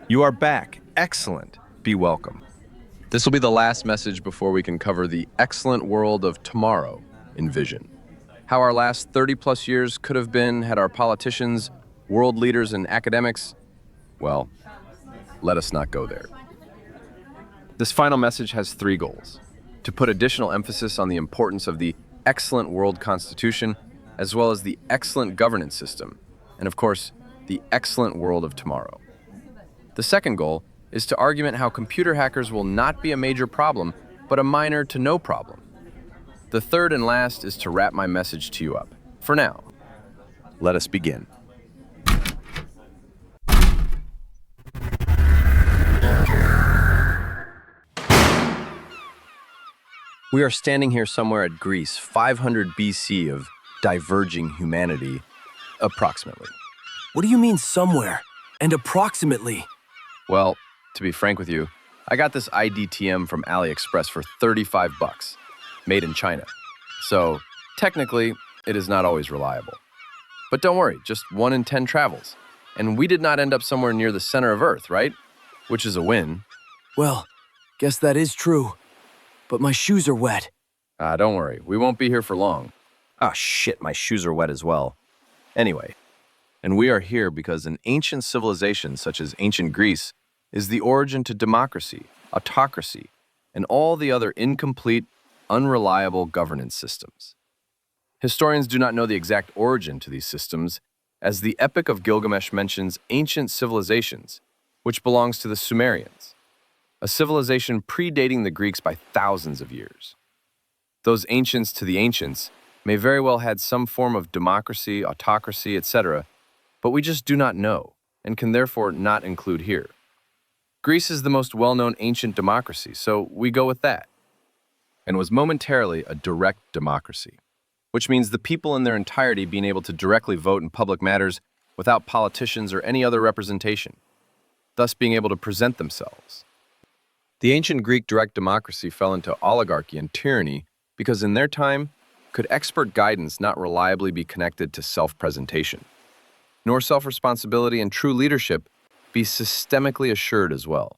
You are back. Excellent. Be welcome. This will be the last message before we can cover the excellent world of tomorrow in vision. How our last 30-plus years could have been had our politicians, world leaders, and academics, well, let us not go there. This final message has three goals: to put additional emphasis on the importance of the excellent world constitution, as well as the excellent governance system, and of course, the excellent world of tomorrow. The second goal is to argument how computer hackers will not be a major problem, but a minor to no problem. The third and last is to wrap my message to you up. For now, let us begin. We are standing here somewhere at Greece, 500 BC of diverging humanity, approximately. What do you mean somewhere? And approximately? Well, to be frank with you, I got this IDTM from AliExpress for 35 bucks, made in China. So, technically, it is not always reliable. But don't worry, just 1 in 10 travels. And we did not end up somewhere near the center of Earth, right? Which is a win. Well, guess that is true. But my shoes are wet. Don't worry, we won't be here for long. Ah, shit, my shoes are wet as well. Anyway, and we are here because an ancient civilization such as ancient Greece is the origin to democracy, autocracy, and all the other incomplete, unreliable governance systems. Historians do not know the exact origin to these systems, as the Epic of Gilgamesh mentions ancient civilizations, which belongs to the Sumerians, a civilization predating the Greeks by thousands of years. Those ancients to the ancients may very well had some form of democracy, autocracy, etc., but we just do not know, and can therefore not include here. Greece is the most well-known ancient democracy, so we go with that, and was momentarily a direct democracy, which means the people in their entirety being able to directly vote in public matters without politicians or any other representation, thus being able to present themselves. The ancient Greek direct democracy fell into oligarchy and tyranny because in their time, could expert guidance not reliably be connected to self-presentation, nor self-responsibility and true leadership be systemically assured as well,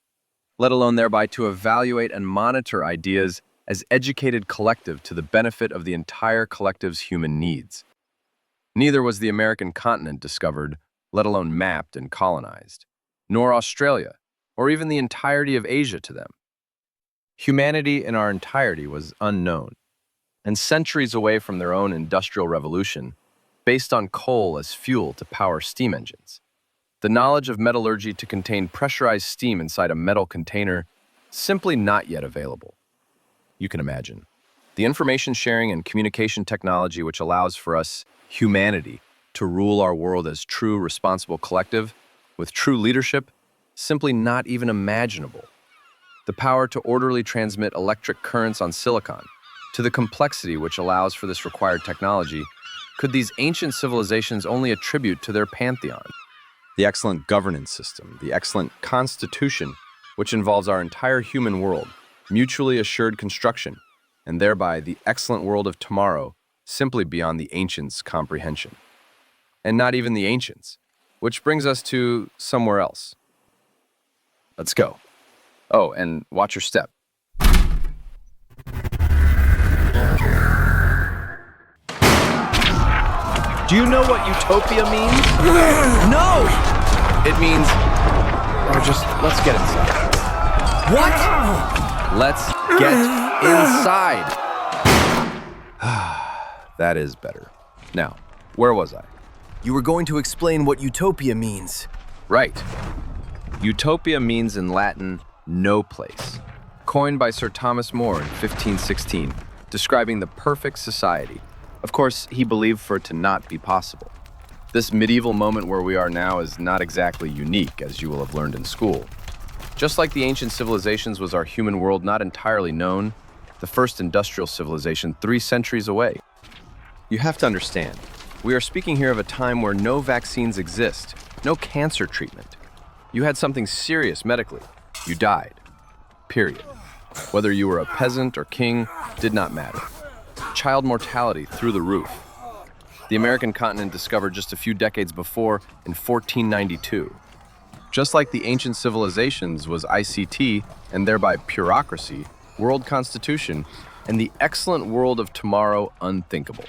let alone thereby to evaluate and monitor ideas as educated collective to the benefit of the entire collective's human needs. Neither was the American continent discovered, let alone mapped and colonized, nor Australia, or even the entirety of Asia to them. Humanity in our entirety was unknown, and centuries away from their own industrial revolution, based on coal as fuel to power steam engines. The knowledge of metallurgy to contain pressurized steam inside a metal container simply not yet available. You can imagine. The information sharing and communication technology which allows for us, humanity, to rule our world as true responsible collective, with true leadership, simply not even imaginable. The power to orderly transmit electric currents on silicon, to the complexity which allows for this required technology, could these ancient civilizations only attribute to their pantheon. The excellent governance system, the excellent constitution, which involves our entire human world, mutually assured construction, and thereby the excellent world of tomorrow, simply beyond the ancients' comprehension. And not even the ancients, which brings us to somewhere else. Let's go. Oh, and watch your step. Do you know what utopia means? No! It means, let's get inside. What? Let's get inside. That is better. Now, where was I? You were going to explain what utopia means. Right. Utopia means in Latin, no place. Coined by Sir Thomas More in 1516, describing the perfect society. Of course, he believed for it to not be possible. This medieval moment where we are now is not exactly unique, as you will have learned in school. Just like the ancient civilizations was our human world not entirely known, the first industrial civilization 3 centuries away. You have to understand, we are speaking here of a time where no vaccines exist, no cancer treatment. You had something serious medically, you died. Period. Whether you were a peasant or king did not matter. child mortality through the roof. The American continent discovered just a few decades before in 1492. Just like the ancient civilizations was ICT, and thereby Purocracy, world constitution, and the excellent world of tomorrow unthinkable.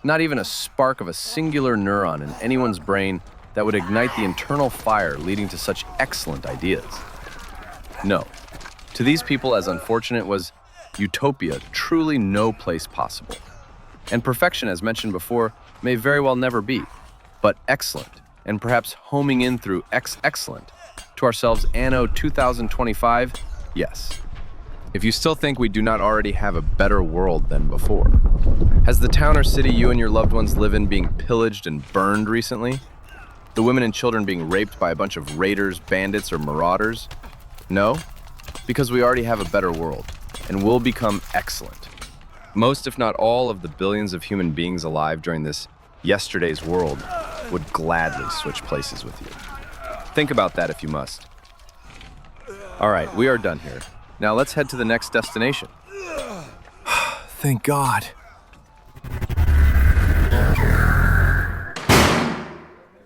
Not even a spark of a singular neuron in anyone's brain that would ignite the internal fire leading to such excellent ideas. No, to these people as unfortunate was utopia, truly no place possible. And perfection, as mentioned before, may very well never be, but excellent, and perhaps homing in through excellent, to ourselves anno 2025, yes. If you still think we do not already have a better world than before, has the town or city you and your loved ones live in being pillaged and burned recently? The women and children being raped by a bunch of raiders, bandits, or marauders? No, because we already have a better world, and will become excellent. Most, if not all, of the billions of human beings alive during this yesterday's world would gladly switch places with you. Think about that if you must. All right, we are done here. Now let's head to the next destination. Thank God.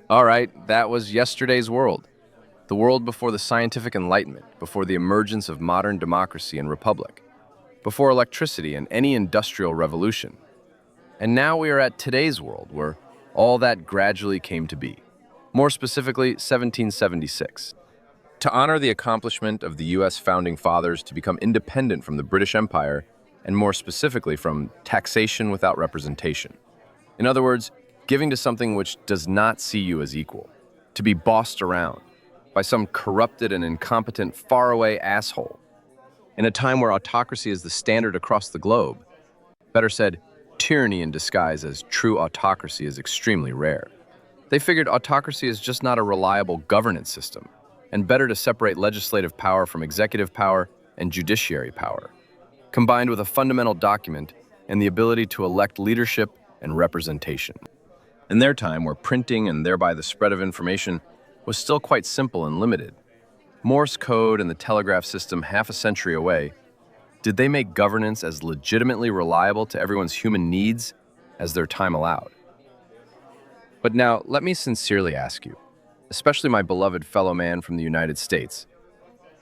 All right, that was yesterday's world. The world before the scientific enlightenment, before the emergence of modern democracy and republic, before electricity and any industrial revolution. And now we are at today's world, where all that gradually came to be. More specifically, 1776. To honor the accomplishment of the U.S. founding fathers to become independent from the British Empire, and more specifically from taxation without representation. In other words, giving to something which does not see you as equal, to be bossed around by some corrupted and incompetent faraway asshole. In a time where autocracy is the standard across the globe, better said, tyranny in disguise as true autocracy is extremely rare. They figured autocracy is just not a reliable governance system, and better to separate legislative power from executive power and judiciary power, combined with a fundamental document and the ability to elect leadership and representation. In their time, where printing and thereby the spread of information was still quite simple and limited, Morse code and the telegraph system half a century away, did they make governance as legitimately reliable to everyone's human needs as their time allowed? But now, let me sincerely ask you, especially my beloved fellow man from the United States,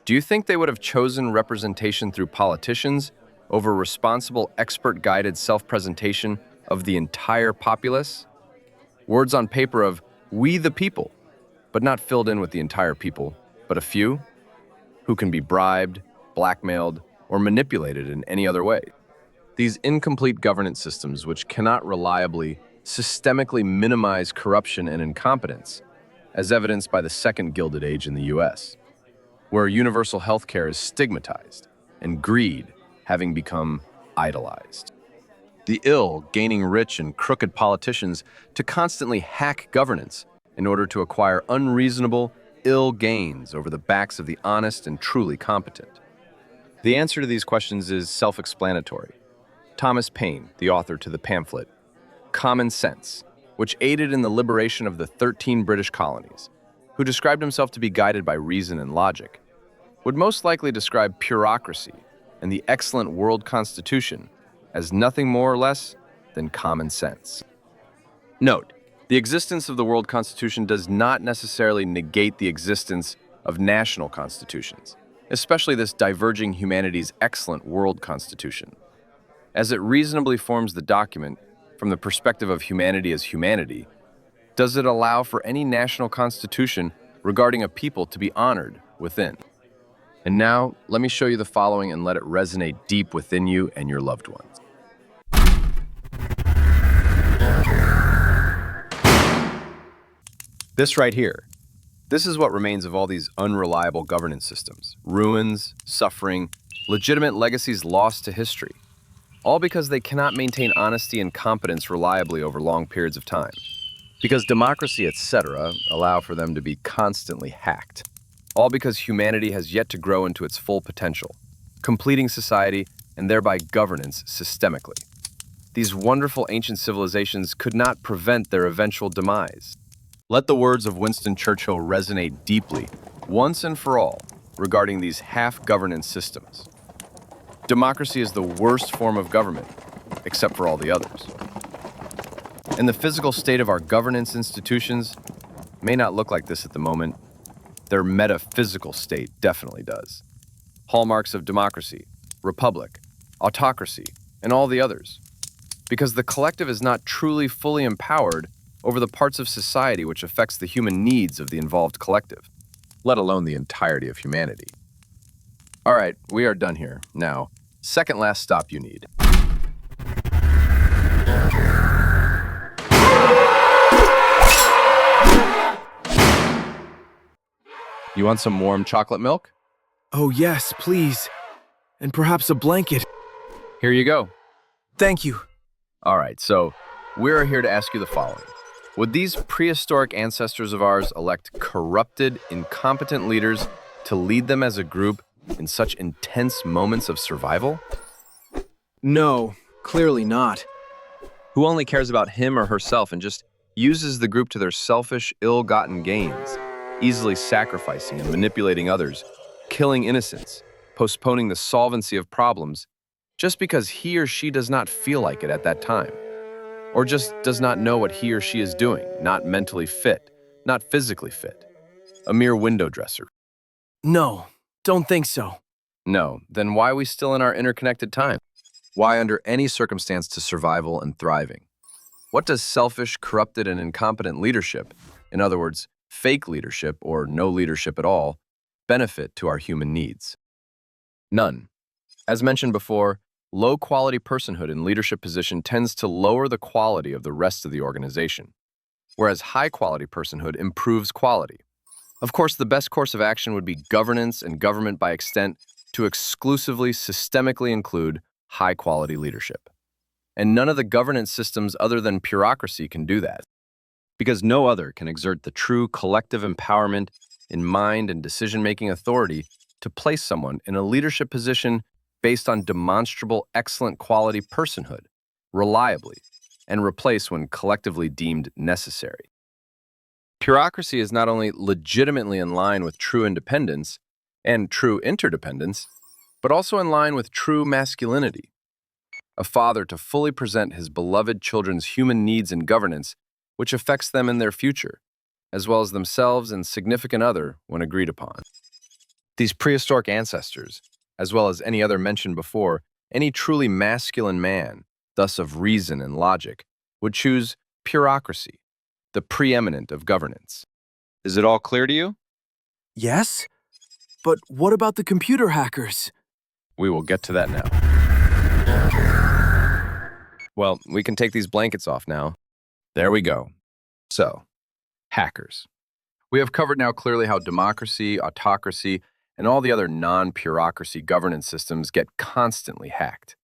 do you think they would have chosen representation through politicians over responsible, expert-guided self-presentation of the entire populace? Words on paper of, "we the people," but not filled in with the entire people, but a few, who can be bribed, blackmailed, or manipulated in any other way. These incomplete governance systems, which cannot reliably, systemically minimize corruption and incompetence, as evidenced by the Second Gilded Age in the US, where universal health care is stigmatized and greed having become idolized. The ill gaining rich and crooked politicians to constantly hack governance in order to acquire unreasonable, ill gains over the backs of the honest and truly competent. The answer to these questions is self-explanatory. Thomas Paine, the author to the pamphlet Common Sense, which aided in the liberation of the 13 British colonies, who described himself to be guided by reason and logic, would most likely describe Purocracy and the excellent world constitution as nothing more or less than common sense. Note, the existence of the world constitution does not necessarily negate the existence of national constitutions, especially this diverging humanity's excellent world constitution, as it reasonably forms the document from the perspective of humanity as humanity. Does it allow for any national constitution regarding a people to be honored within? And now, let me show you the following and let it resonate deep within you and your loved ones. This right here, this is what remains of all these unreliable governance systems. Ruins, suffering, legitimate legacies lost to history. All because they cannot maintain honesty and competence reliably over long periods of time. Because democracy, etc., allow for them to be constantly hacked. All because humanity has yet to grow into its full potential, completing society and thereby governance systemically. These wonderful ancient civilizations could not prevent their eventual demise. Let the words of Winston Churchill resonate deeply, once and for all, regarding these half-governance systems. Democracy is the worst form of government, except for all the others. And the physical state of our governance institutions may not look like this at the moment. Their metaphysical state definitely does. Hallmarks of democracy, republic, autocracy, and all the others. Because the collective is not truly fully empowered over the parts of society which affects the human needs of the involved collective, let alone the entirety of humanity. All right, we are done here. Now, second last stop you need. You want some warm chocolate milk? Oh, yes, please. And perhaps a blanket. Here you go. Thank you. All right, so we're here to ask you the following. Would these prehistoric ancestors of ours elect corrupted, incompetent leaders to lead them as a group in such intense moments of survival? No, clearly not. Who only cares about him or herself and just uses the group to their selfish, ill-gotten gains, easily sacrificing and manipulating others, killing innocents, postponing the solvency of problems, just because he or she does not feel like it at that time, or just does not know what he or she is doing, not mentally fit, not physically fit, a mere window dresser. No, don't think so. No, then why are we still in our interconnected time? Why under any circumstance to survival and thriving? What does selfish, corrupted, and incompetent leadership, in other words, fake leadership or no leadership at all, benefit to our human needs? None. As mentioned before, low-quality personhood in leadership position tends to lower the quality of the rest of the organization, whereas high-quality personhood improves quality. Of course, the best course of action would be governance and government by extent to exclusively systemically include high-quality leadership. And none of the governance systems other than Purocracy can do that, because no other can exert the true collective empowerment in mind and decision-making authority to place someone in a leadership position based on demonstrable excellent quality personhood, reliably, and replace when collectively deemed necessary. Purocracy is not only legitimately in line with true independence and true interdependence, but also in line with true masculinity. A father to fully present his beloved children's human needs and governance, which affects them in their future, as well as themselves and significant other when agreed upon. These prehistoric ancestors, as well as any other mentioned before, any truly masculine man, thus of reason and logic, would choose Purocracy, the preeminent of governance. Is it all clear to you? Yes? But what about the computer hackers? We will get to that now. Well, we can take these blankets off now. There we go. So, hackers. We have covered now clearly how democracy, autocracy, and all the other non-Purocracy governance systems get constantly hacked.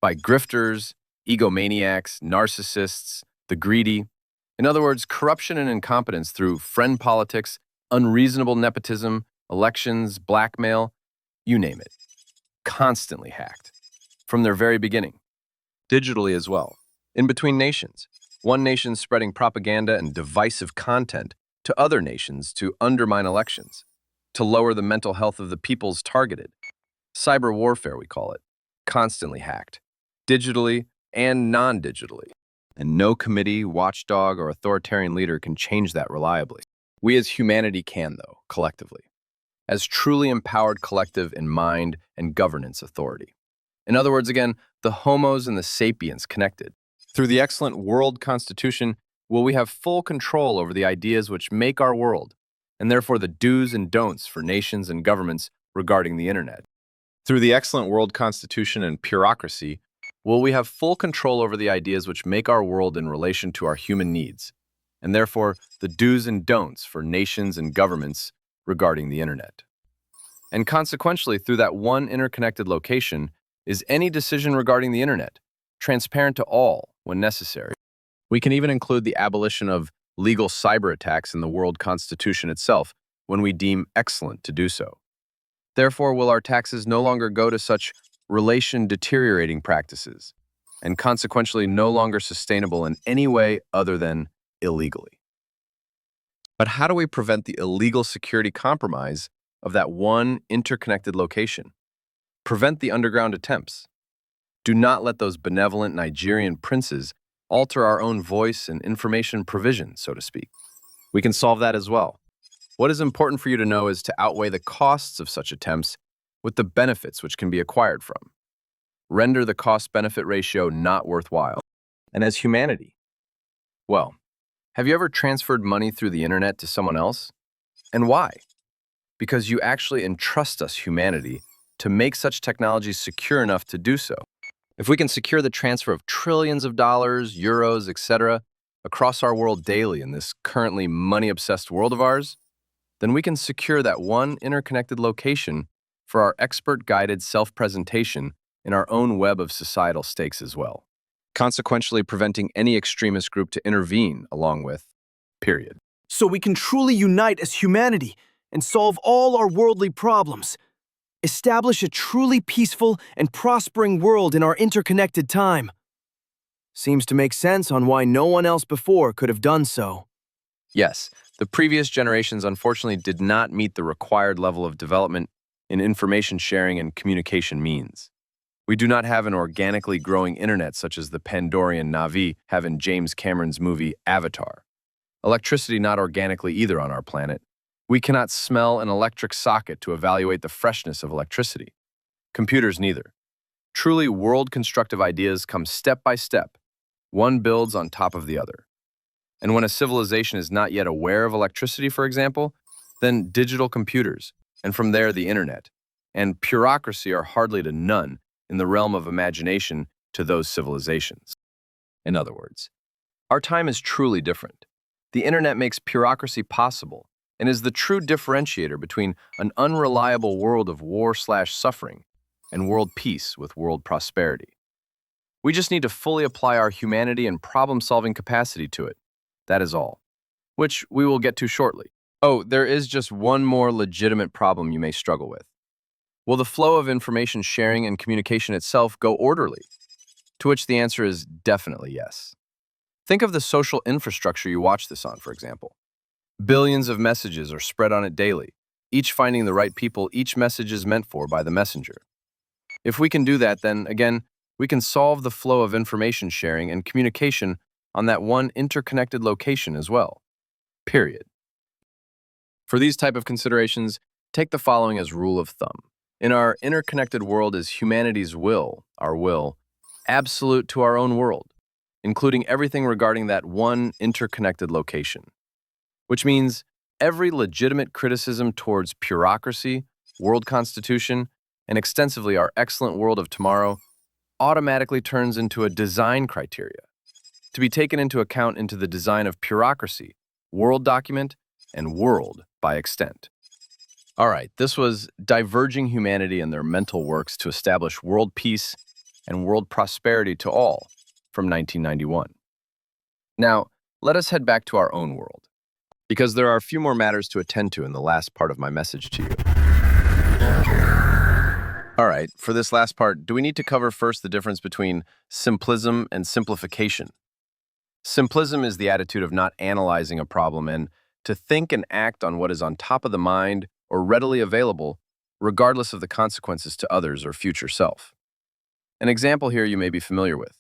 By grifters, egomaniacs, narcissists, the greedy. In other words, corruption and incompetence through friend politics, unreasonable nepotism, elections, blackmail, you name it. Constantly hacked. From their very beginning. Digitally as well. In between nations. One nation spreading propaganda and divisive content to other nations to undermine elections, to lower the mental health of the peoples targeted. Cyber warfare, we call it. Constantly hacked. Digitally and non-digitally. And no committee, watchdog, or authoritarian leader can change that reliably. We as humanity can, though, collectively. As truly empowered collective in mind and governance authority. In other words, again, the homos and the sapiens connected. Through the excellent world constitution, will we have full control over the ideas which make our world, and therefore the do's and don'ts for nations and governments regarding the internet. Through the excellent world constitution and Purocracy, will we have full control over the ideas which make our world in relation to our human needs, and therefore the do's and don'ts for nations and governments regarding the internet. And consequentially, through that one interconnected location, is any decision regarding the internet, transparent to all when necessary. We can even include the abolition of legal cyber attacks in the world constitution itself when we deem excellent to do so. Therefore, will our taxes no longer go to such relation-deteriorating practices, and consequentially no longer sustainable in any way other than illegally. But how do we prevent the illegal security compromise of that one interconnected location? Prevent the underground attempts? Do not let those benevolent Nigerian princes alter our own voice and information provision, so to speak. We can solve that as well. What is important for you to know is to outweigh the costs of such attempts with the benefits which can be acquired from. Render the cost-benefit ratio not worthwhile. And as humanity, well, have you ever transferred money through the internet to someone else? And why? Because you actually entrust us, humanity, to make such technologies secure enough to do so. If we can secure the transfer of trillions of dollars, euros, etc., across our world daily in this currently money-obsessed world of ours, then we can secure that one interconnected location for our expert-guided self-presentation in our own web of societal stakes as well, consequentially preventing any extremist group to intervene along with, period. So we can truly unite as humanity and solve all our worldly problems. Establish a truly peaceful and prospering world in our interconnected time. Seems to make sense on why no one else before could have done so. Yes, the previous generations unfortunately did not meet the required level of development in information sharing and communication means. We do not have an organically growing internet such as the Pandorian Na'vi have in James Cameron's movie Avatar. Electricity not organically either on our planet. We cannot smell an electric socket to evaluate the freshness of electricity. Computers neither. Truly world-constructive ideas come step by step. One builds on top of the other. And when a civilization is not yet aware of electricity, for example, then digital computers, and from there the internet, and Purocracy are hardly to none in the realm of imagination to those civilizations. In other words, our time is truly different. The internet makes Purocracy possible and is the true differentiator between an unreliable world of war/suffering and world peace with world prosperity. We just need to fully apply our humanity and problem-solving capacity to it. That is all, which we will get to shortly. Oh, there is just one more legitimate problem you may struggle with. Will the flow of information sharing and communication itself go orderly? To which the answer is definitely yes. Think of the social infrastructure you watch this on, for example. Billions of messages are spread on it daily, each finding the right people each message is meant for by the messenger. If we can do that, then, again, we can solve the flow of information sharing and communication on that one interconnected location as well. Period. For these type of considerations, take the following as rule of thumb. In our interconnected world is humanity's will, our will, absolute to our own world, including everything regarding that one interconnected location. Which means every legitimate criticism towards Purocracy, world constitution, and extensively our excellent world of tomorrow automatically turns into a design criteria to be taken into account into the design of Purocracy, world document, and world by extent. All right, this was Diverging Humanity and Their Mental Works to Establish World Peace and World Prosperity to All from 1991. Now, let us head back to our own world, because there are a few more matters to attend to in the last part of my message to you. All right, for this last part, do we need to cover first the difference between simplism and simplification? Simplism is the attitude of not analyzing a problem and to think and act on what is on top of the mind or readily available, regardless of the consequences to others or future self. An example here you may be familiar with.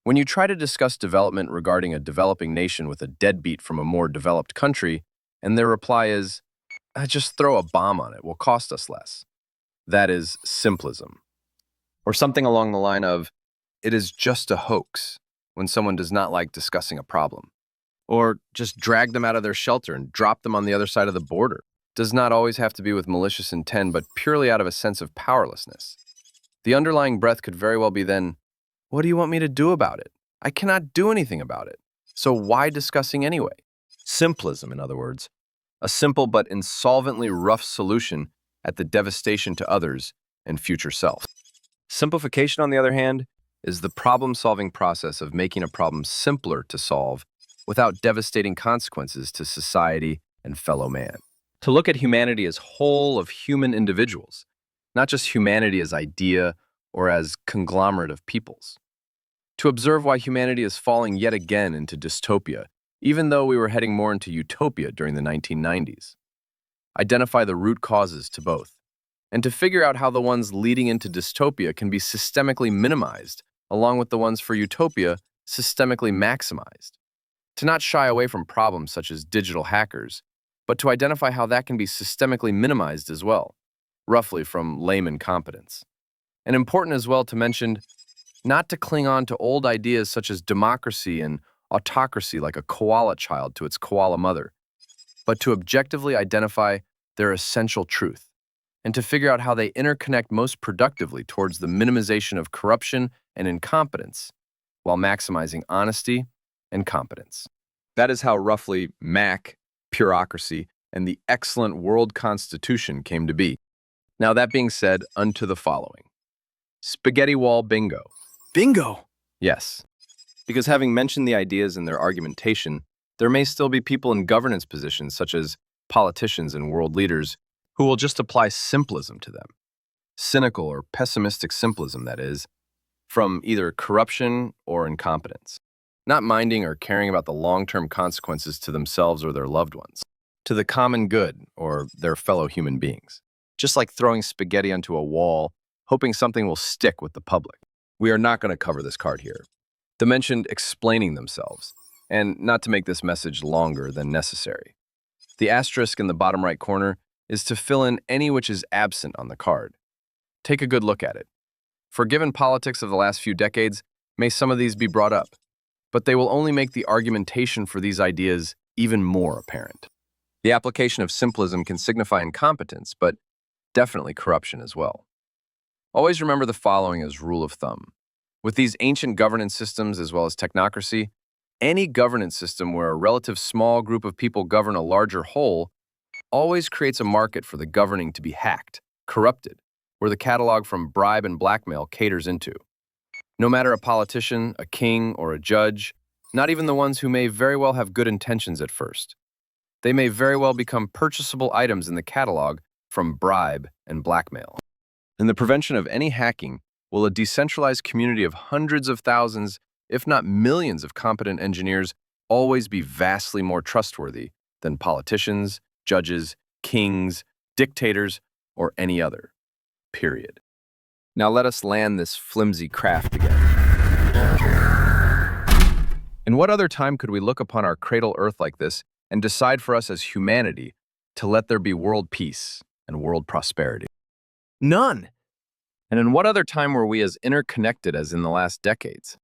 When you try to discuss development regarding a developing nation with a deadbeat from a more developed country, and their reply is, just throw a bomb on it, will cost us less. That is simplism. Or something along the line of, it is just a hoax, when someone does not like discussing a problem. Or just drag them out of their shelter and drop them on the other side of the border. Does not always have to be with malicious intent, but purely out of a sense of powerlessness. The underlying breath could very well be then, what do you want me to do about it? I cannot do anything about it. So why discussing anyway? Simplism, in other words. A simple but insolvently rough solution at the devastation to others and future self. Simplification, on the other hand, is the problem-solving process of making a problem simpler to solve without devastating consequences to society and fellow man. To look at humanity as whole of human individuals, not just humanity as idea or as conglomerate of peoples. To observe why humanity is falling yet again into dystopia, even though we were heading more into utopia during the 1990s. Identify the root causes to both, and to figure out how the ones leading into dystopia can be systemically minimized, along with the ones for utopia systemically maximized. To not shy away from problems such as digital hackers, but to identify how that can be systemically minimized as well, roughly from layman competence. And important as well to mention, not to cling on to old ideas such as democracy and autocracy like a koala child to its koala mother, but to objectively identify their essential truth and to figure out how they interconnect most productively towards the minimization of corruption and incompetence while maximizing honesty and competence. That is how roughly MAC, Purocracy, and the excellent world constitution came to be. Now that being said, unto the following. Spaghetti wall bingo. Bingo! Yes, because having mentioned the ideas in their argumentation, there may still be people in governance positions such as politicians and world leaders who will just apply simplism to them. Cynical or pessimistic simplism, that is, from either corruption or incompetence. Not minding or caring about the long-term consequences to themselves or their loved ones, to the common good or their fellow human beings. Just like throwing spaghetti onto a wall, hoping something will stick with the public. We are not going to cover this card here. The mentioned explaining themselves, and not to make this message longer than necessary. The asterisk in the bottom right corner is to fill in any which is absent on the card. Take a good look at it. For given politics of the last few decades, may some of these be brought up, but they will only make the argumentation for these ideas even more apparent. The application of simplism can signify incompetence, but definitely corruption as well. Always remember the following as rule of thumb. With these ancient governance systems as well as technocracy, any governance system where a relative small group of people govern a larger whole always creates a market for the governing to be hacked, corrupted, where the catalog from bribe and blackmail caters into. No matter a politician, a king, or a judge, not even the ones who may very well have good intentions at first. They may very well become purchasable items in the catalog from bribe and blackmail. In the prevention of any hacking, will a decentralized community of hundreds of thousands, if not millions of competent engineers always be vastly more trustworthy than politicians, judges, kings, dictators, or any other. Period. Now let us land this flimsy craft again. In what other time could we look upon our cradle Earth like this and decide for us as humanity to let there be world peace and world prosperity? None. And in what other time were we as interconnected as in the last decades?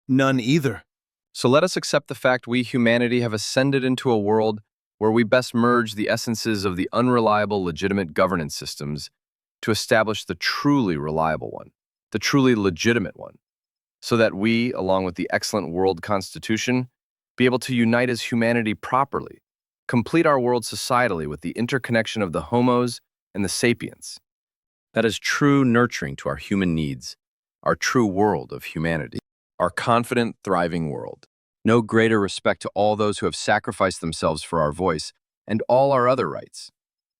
None either. So let us accept the fact we humanity have ascended into a world where we best merge the essences of the unreliable legitimate governance systems to establish the truly reliable one, the truly legitimate one, so that we, along with the excellent world constitution, be able to unite as humanity properly, complete our world societally with the interconnection of the homos and the sapiens. That is true nurturing to our human needs, our true world of humanity, our confident, thriving world. No greater respect to all those who have sacrificed themselves for our voice and all our other rights.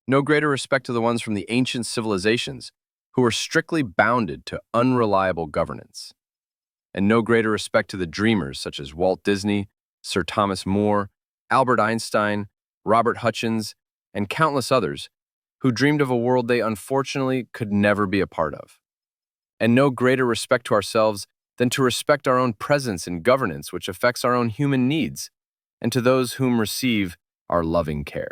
No greater respect to the ones from the ancient civilizations who were strictly bounded to unreliable governance. And no greater respect to the dreamers such as Walt Disney, Sir Thomas More, Albert Einstein, Robert Hutchins, and countless others who dreamed of a world they unfortunately could never be a part of. And no greater respect to ourselves than to respect our own presence in governance which affects our own human needs, and to those whom receive our loving care.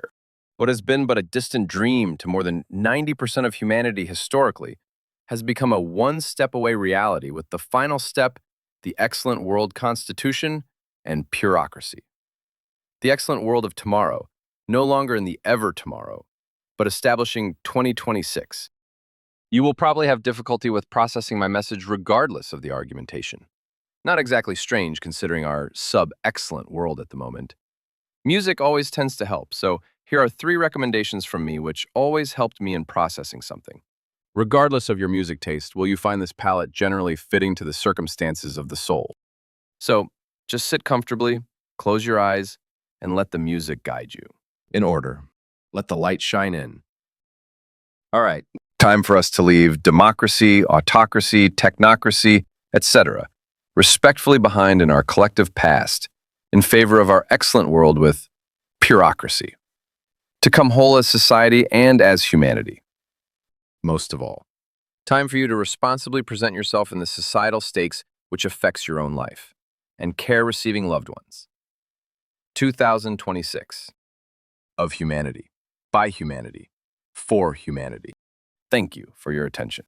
What has been but a distant dream to more than 90% of humanity historically has become a one-step-away reality with the final step, the excellent world constitution and Purocracy. The excellent world of tomorrow, no longer in the ever tomorrow, but establishing 2026. You will probably have difficulty with processing my message regardless of the argumentation. Not exactly strange considering our sub-excellent world at the moment. Music always tends to help, so here are 3 recommendations from me which always helped me in processing something. Regardless of your music taste, will you find this palette generally fitting to the circumstances of the soul? So, just sit comfortably, close your eyes, and let the music guide you. In order, let the light shine in. All right, time for us to leave democracy, autocracy, technocracy, etc. respectfully behind in our collective past in favor of our excellent world with Purocracy. To come whole as society and as humanity. most of all. Time for you to responsibly present yourself in the societal stakes which affects your own life and care receiving loved ones. 2026. Of humanity, by humanity, for humanity. Thank you for your attention.